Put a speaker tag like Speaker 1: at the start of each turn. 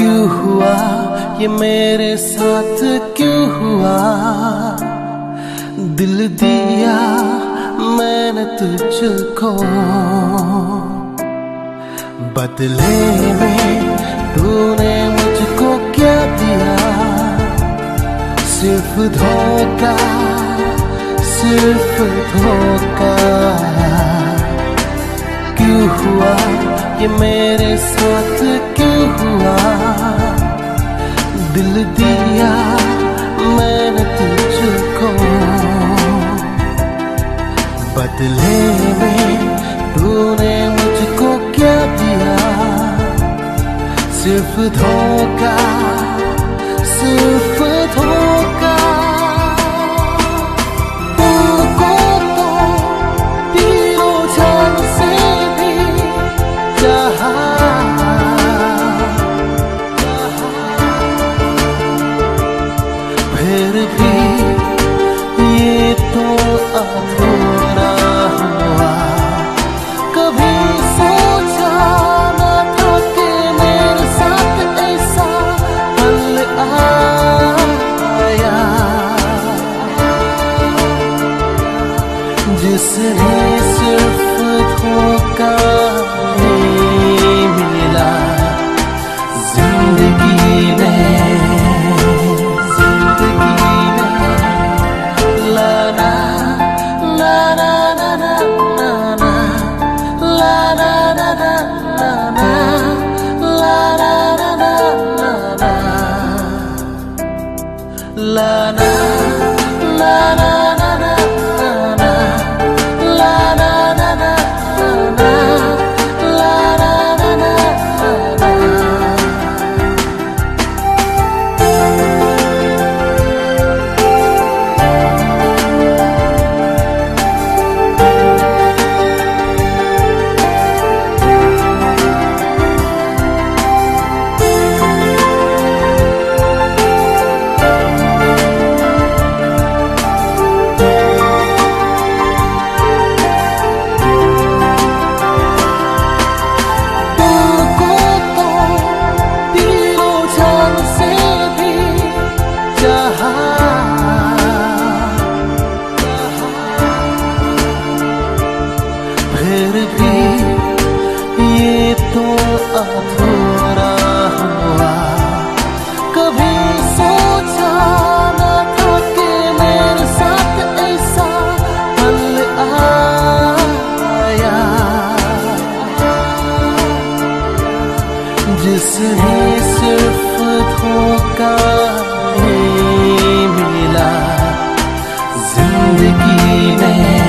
Speaker 1: क्यों हुआ ये मेरे साथ, क्यों हुआ? दिल दिया मैंने तुझको, बदले में तूने मुझको क्या दिया? सिर्फ धोखा, सिर्फ धोखा। क्यों हुआ ये मेरे साथ, क्यों हुआ? दिल दिया मैंने तुझको, बदले में तूने मुझको क्या दिया? सिर्फ धोखा, सिर्फ धोखा। तुमको तो दिलों जान से भी चाहा, फिर भी ये तो अधूरा हुआ। कभी सोचा न था कि मेरे साथ ऐसा पल आया, जिसने सिर्फ धोखा ही मिला जिंदगी में। La la la la la la la la la la la फिर भी ये तो अधूरा हुआ। कभी सोचा न था कि मेरे साथ ऐसा पल आया, जिसने सिर्फ धोखा ही मिला जिंदगी में।